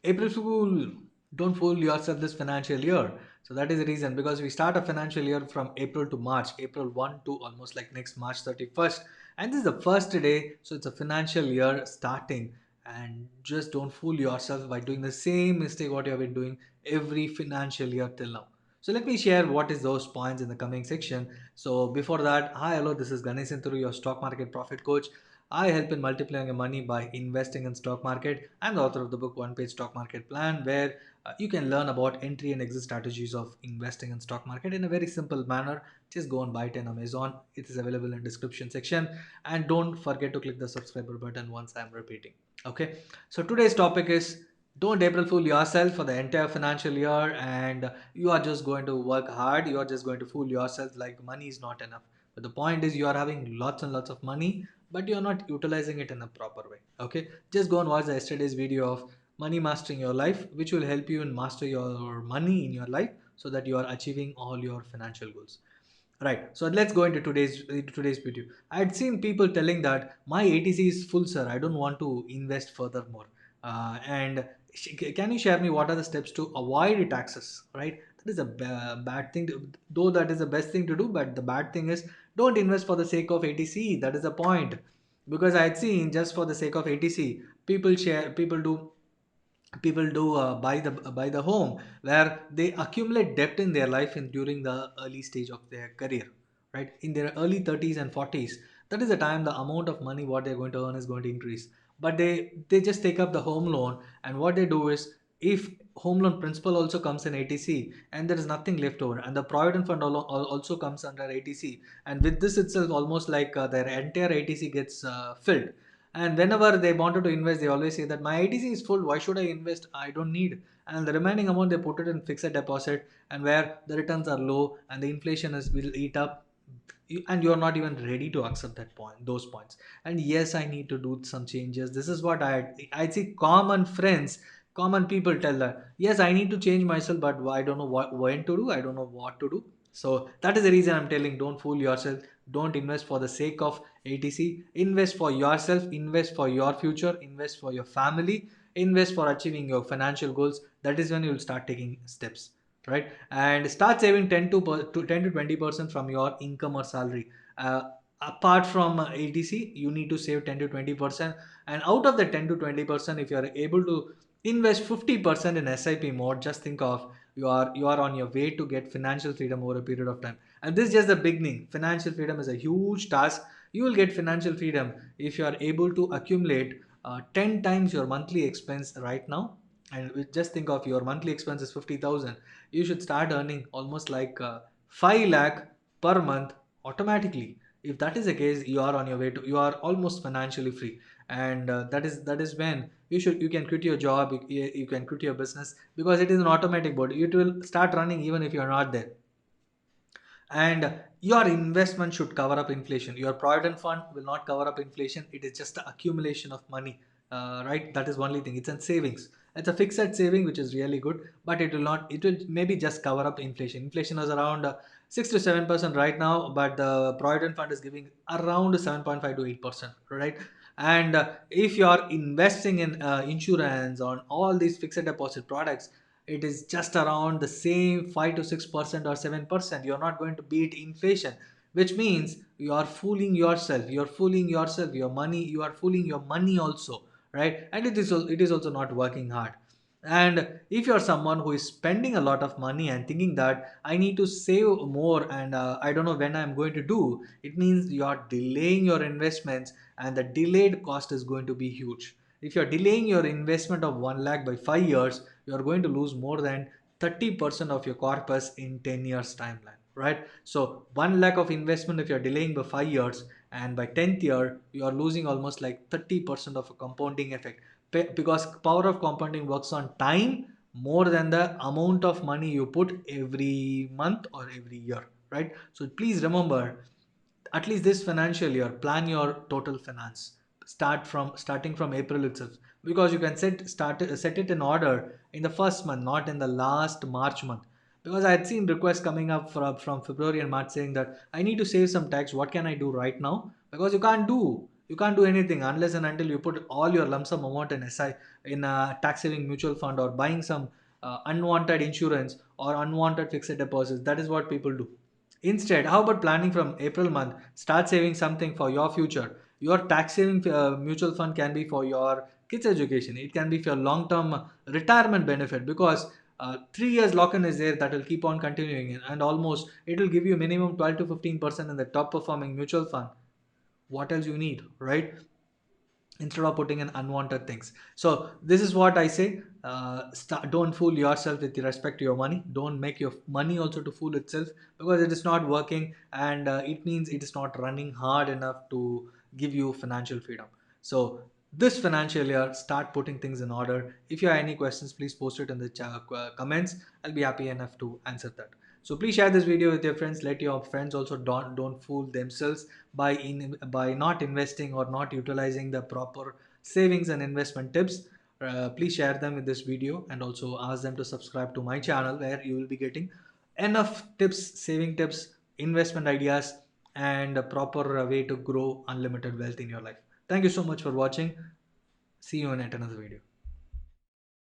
April Fool, don't fool yourself this financial year. So that is the reason, because we start a financial year from April to March, April 1 to almost like next March 31st. And this is the first day, so it's a financial year starting. And just don't fool yourself by doing the same mistake what you have been doing every financial year till now. So let me share what is those points in the coming section. So before that, hi, hello, this is Ganesh Through your stock market profit coach. I help in multiplying your money by investing in stock market. I'm the author of the book One Page Stock Market Plan, where you can learn about entry and exit strategies of investing in stock market in a very simple manner. Just go and buy it on Amazon. It is available in description section, and don't forget to click the subscriber button once I'm repeating. Okay, so today's topic is don't April Fool yourself for the entire financial year, and you are just going to work hard. You are just going to fool yourself like money is not enough. But the point is, you are having lots and lots of money, but you're not utilizing it in a proper way. Okay, just go and watch the yesterday's video of money mastering your life, which will help you in master your money in your life, so that you are achieving all your financial goals. Right, so let's go into today's video. I had seen people telling that my ATC is full, sir, I don't want to invest furthermore. And can you share me what are the steps to avoid taxes? Right, that is a bad thing though that is the best thing to do, but the bad thing is don't invest for the sake of ATC. That is the point. Because I had seen just for the sake of ATC, people do buy the home, where they accumulate debt in their life and during the early stage of their career, right, in their early 30s and 40s. That is the time the amount of money what they're going to earn is going to increase. But they just take up the home loan, and what they do is, if home loan principal also comes in ATC and there is nothing left over, and the provident fund also comes under ATC, and with this itself almost like their entire ATC gets filled. And whenever they wanted to invest, they always say that my ITC is full, why should I invest, I don't need. And the remaining amount they put it in fixed deposit, and where the returns are low and the inflation is will eat up, and you're not even ready to accept those points. And yes, I need to do some changes. This is what I see common friends, common people tell that yes, I need to change myself, but I don't know when to do, I don't know what to do. So that is the reason I'm telling, don't fool yourself. Don't invest for the sake of ATC. Invest for yourself, invest for your future, invest for your family, invest for achieving your financial goals. That is when you'll start taking steps, right? And start saving 10 to 20% from your income or salary. Apart from ATC, you need to save 10 to 20%. And out of the 10 to 20%, if you are able to invest 50% in SIP mode, just think of, you are on your way to get financial freedom over a period of time. And this is just the beginning. Financial freedom is a huge task. You will get financial freedom if you are able to accumulate 10 times your monthly expense right now. And just think of, your monthly expense is 50,000. You should start earning almost like 5 lakh per month automatically. If that is the case, you are on your way to, you are almost financially free. And that is when you can quit your job, you can quit your business, because it is an automatic board. It will start running even if you are not there. And your investment should cover up inflation. Your provident fund will not cover up inflation. It is just the accumulation of money, right? That is only thing. It's a savings. It's a fixed saving, which is really good, but it will not, it will maybe just cover up inflation. Inflation is around 6 to 7% right now, but the provident fund is giving around 7.5 to 8%, right? And if you are investing in insurance on all these fixed deposit products, it is just around the same 5 to 6% or 7%. You're not going to beat inflation, which means you are fooling yourself. You're fooling yourself, your money, you are fooling your money also, right? And it is also not working hard. And if you're someone who is spending a lot of money and thinking that I need to save more, and I don't know when I'm going to do, it means you're delaying your investments, and the delayed cost is going to be huge. If you're delaying your investment of 1 lakh by 5 years, you're going to lose more than 30% of your corpus in 10 years timeline, right? So 1 lakh of investment, if you're delaying by 5 years, and by 10th year you are losing almost like 30% of a compounding effect. Because power of compounding works on time more than the amount of money you put every month or every year, right? So please remember, at least this financial year, plan your total finance. Starting from April itself, because you can set it in order in the first month, not in the last March month. Because I had seen requests coming up from February and March saying that I need to save some tax, what can I do right now? Because you can't do, You can't do anything unless and until you put all your lump sum amount in in a tax saving mutual fund, or buying some unwanted insurance or unwanted fixed deposits. That is what people do. Instead, how about planning from April month? Start saving something for your future. Your tax saving mutual fund can be for your kids' education. It can be for your long term retirement benefit, because 3 years lock in is there that will keep on continuing, and almost it will give you minimum 12 to 15% in the top performing mutual fund. What else you need, right? Instead of putting in unwanted things. So this is what I say. Don't fool yourself with respect to your money. Don't make your money also to fool itself, because it is not working, and it means it is not running hard enough to give you financial freedom. So this financial year, start putting things in order. If you have any questions, please post it in the comments. I'll be happy enough to answer that. So please share this video with your friends. Let your friends also don't fool themselves by not investing or not utilizing the proper savings and investment tips. Please share them with this video, and also ask them to subscribe to my channel, where you will be getting enough tips, saving tips, investment ideas, and a proper way to grow unlimited wealth in your life. Thank you so much for watching. See you in yet another video.